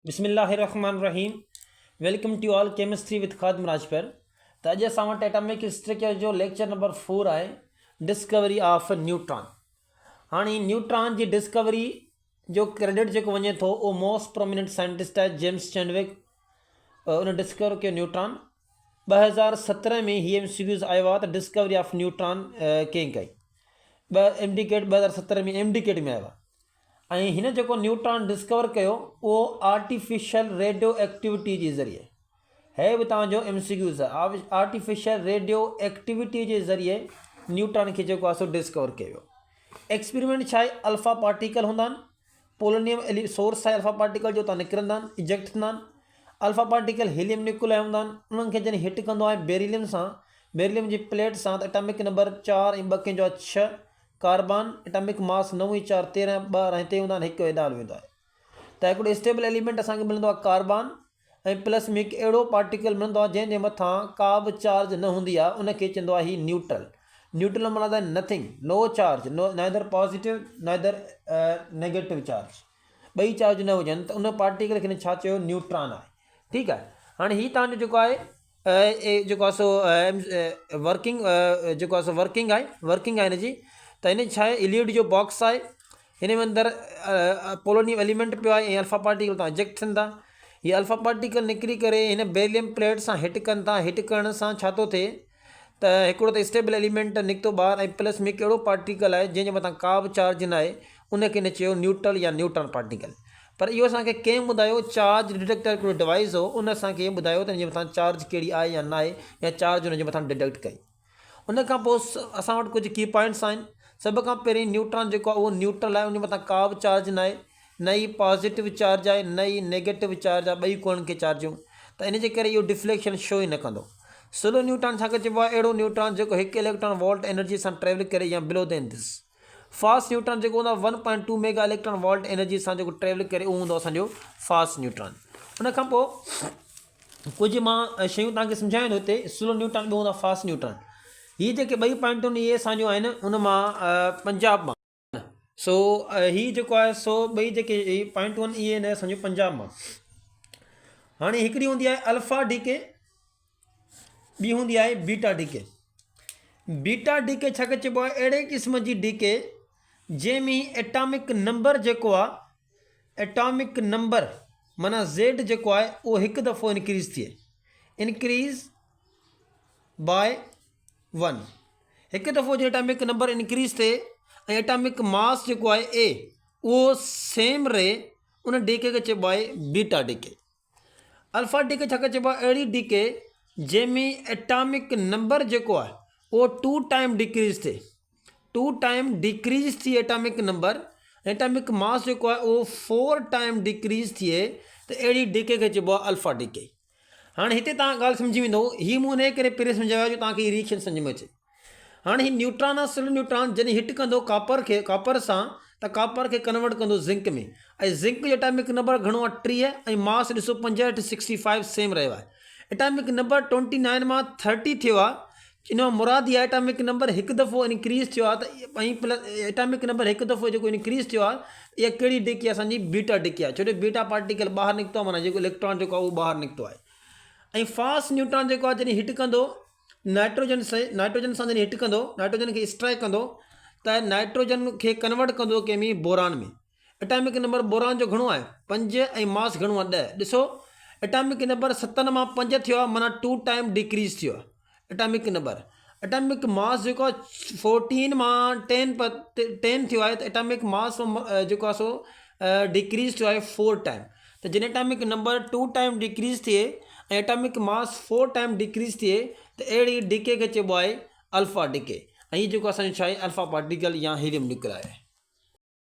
बिस्मिल्लाहिर्रहमानिर्रहीम। Welcome to all chemistry with Khadim Rajpar. तो अॼु असां वटि एटॉमिक स्ट्रक्चर जो लेक्चर नंबर 4 आहे, डिस्कवरी ऑफ न्यूट्रॉन। हाणे न्यूट्रॉन जी डिस्कवरी जो क्रेडिट जेको वञे थो उहो मोस्ट प्रोमिनेंट साइंटिस्ट आहे जेम्स चैडविक। उन डिस्कवर कयो न्यूट्रॉन। 2017 में ही MCQs आयो आहे त डिस्कवरी ऑफ न्यूट्रॉन कंहिं कई। 2017 में एमडीकेट में आयो आहे। ऐं हिन जेको न्यूट्रॉन डिस्कवर कयो उहो आर्टिफिशियल रेडियो एक्टिविटी जे ज़रिए है बि तव्हांजो MCQs आहे। आर्टिफिशियल रेडियो एक्टिविटी जे ज़रिए न्यूट्रॉन खे जेको आहे सो डिस्कवर कयो। एक्सपेरिमेंट छा आहे, अल्फा पार्टिकल हूंदा आहिनि, पोलोनियम सोर्स आहे अल्फा पार्टिकल जो, तव्हां निकिरंदा आहिनि, इजेक्ट थींदा आहिनि। अल्फा पार्टिकल हीलियम न्यूक्लियाई हूंदा आहिनि, उन्हनि खे जॾहिं हिट कंदो आहे बेरिलियम सां, बेरिलियम जी प्लेट सां, त एटॉमिक नंबर 4 ऐं 2 जो 6, कार्बन एटॉमिक मास 9 ऐं 4 13, 2 हिते हूंदा आहिनि, हिकु हेॾां वेंदो आहे। त हिकिड़ो स्टेबल एलिमेंट असांखे मिलंदो आहे कार्बन, ऐं प्लस में हिकु अहिड़ो पार्टिकल मिलंदो आहे जंहिंजे मथां का बि चार्ज न हूंदी आहे, उनखे चवंदो आहे ही न्यूट्रल। न्यूट्रल मतिलबु आहे nothing, no charge, no neither positive neither negative charge, ॿई चार्ज न हुजनि, त उन पार्टिकल खे छा चयो, न्यूट्रॉन आहे। ठीकु आहे। हाणे हीअ तव्हांजो जेको आहे जेको आहे सो वर्किंग जेको आहे सो वर्किंग आहे हिनजी। त हिन छा आहे, इलियड जो बॉक्स आहे, हिन में अंदरि पोलोनियम एलिमेंट पियो आहे ऐं अल्फा पार्टिकल तव्हां इजेक्ट थियनि था। हीअ अल्फा पार्टिकल निकिरी करे हिन बेरिलियम प्लेट सां हिट कनि था। हिट करण सां छा थो थिए त हिकिड़ो त स्टेबल एलिमेंट निकितो ॿाहिरि, ऐं प्लस में हिकु अहिड़ो पार्टिकल आहे जंहिंजे मथां का बि चार्ज न आहे, उनखे न चयो न्यूट्रल या न्यूट्रॉन पार्टिकल। पर इहो असांखे कंहिं ॿुधायो, चार्ज डिटेक्टर हिकिड़ो डिवाइस हो, उन असांखे ॿुधायो त हिनजे मथां चार्ज कहिड़ी आहे या न आहे, या चार्ज हुनजे मथां डिटेक्ट कई। उन खां पोइ असां वटि कुझु की पॉइंट्स आहिनि। सभ खां पहिरीं न्यूट्रॉन जेको आहे उहो न्यूट्रल आहे, उन मथां का बि चार्ज न आहे, न ई पॉज़िटिव चार्ज आहे न ई नेगेटिव चार्ज आहे, ॿई कोन खे चार्जूं। त इन जे करे इहो डिफ्लेक्शन शो ई न कंदो। स्लो न्यूट्रॉन छा चइबो आहे, अहिड़ो न्यूट्रॉन जेको 1 इलेक्ट्रॉन वोल्ट एनर्जी सां ट्रेवल करे या बिलो देन दिस। फास्ट न्यूट्रॉन जेको हूंदो आहे 1.2 मेगा इलेक्ट्रॉन वोल्ट एनर्जी सां जेको ट्रेवल करे, उहो हूंदो असांजो फास्ट न्यूट्रॉन। उन खां पोइ कुझु मां शयूं तव्हांखे सम्झायां थो हिते। स्लो न्यूट्रॉन बि हूंदो आहे, फास्ट न्यूट्रॉन। हीअ जेके ॿई पॉइंटूं इहे असांजो आहिनि उन मां पंजाब मां, सो हीअ जेको आहे सो ॿई जेके पॉइंटूं आहिनि इहे न असांजो पंजाब मां। हाणे हिकिड़ी हूंदी आहे अल्फा डीके, ॿी हूंदी आहे बीटा डीके। बीटा डीके छा चइबो आहे, अहिड़े क़िस्म जी डीके जंहिंमें एटॉमिक नंबर जेको आहे, एटॉमिक नंबर माना Z जेको आहे उहो हिकु दफ़ो इनक्रीज़ थिए, इनक्रीज़ बाय 1। हिकु दफ़ो जो एटॉमिक नंबर इनक्रीज़ थिए ऐं एटॉमिक मास जेको आहे A उहो सेम रहे, उन डीके खे चइबो आहे बीटा डीके। अल्फा डीके छा चइबो आहे, अहिड़ी डीके जंहिंमें एटॉमिक नंबर जेको आहे उहो 2 टाइम डिक्रीज़ थिए, 2 टाइम डिक्रीज़ थी एटॉमिक नंबर, एटॉमिक मास जेको आहे उहो 4 टाइम डिक्रीज़ थिए, त अहिड़ी डीके खे चइबो आहे अल्फा डीके। हाणे हिते तव्हां ॻाल्हि सम्झी वेंदो, हीअ मूं हिन करे पहिरें सम्झायो जो तव्हांखे हीअ रिएक्शन सम्झ में अचे। हाणे हीअ न्यूट्रॉन आहे, स्लो न्यूट्रॉन जॾहिं हिट कंदो कापर सां, त कापर खे कन्वर्ट कंदो ज़िंक में, ऐं ज़िंक जो एटॉमिक नंबर घणो आहे 30, ऐं मास ॾिसो 65 65 सेम रहियो आहे। एटॉमिक नंबर 29 मां 30 थियो आहे। इन जो मुराद इहा एटॉमिक नंबर हिकु दफ़ो इनक्रीज़ थियो आहे, त ऐं प्लस एटॉमिक नंबर हिकु दफ़ो जेको इनक्रीज़ थियो आहे, इहा कहिड़ी डीके आहे, असांजी बीटा डीके आहे। छो जो बीटा पार्टिकल ॿाहिरि निकितो आहे, माना जेको इलेक्ट्रॉन जेको आहे उहो ॿाहिरि निकितो आहे। ऐं फास्ट न्यूट्रॉन जेको आहे जॾहिं हिट कंदो नाइट्रोजन सां जॾहिं हिट कंदो, नाइट्रोजन खे स्ट्राइक कंदो, त नाइट्रोजन खे कन्वर्ट कंदो कंहिंमें, बोरान में। एटॉमिक नंबर बोरान जो घणो आहे 5, ऐं मास घणो आहे 10। ॾिसो एटॉमिक नंबर 7 मां 5 थियो आहे, माना 2 टाइम डिक्रीज़ थियो आहे एटॉमिक नंबर। एटॉमिक मास जेको आहे 14 मां 10 थियो आहे, त एटॉमिक मास जेको आहे सो डिक्रीज़ थियो आहे 4 टाइम। त जॾहिं एटॉमिक नंबर 2 टाइम डिक्रीज़ थिए ऐं एटॉमिक मास 4 टाइम डिक्रीज़ थिए, त अहिड़ी डीके खे चइबो आहे अल्फा डीके। ऐं हीअ जेको असांजो छा आहे, अल्फा पार्टिकल या हीलियम न्यूक्लियाई आहे।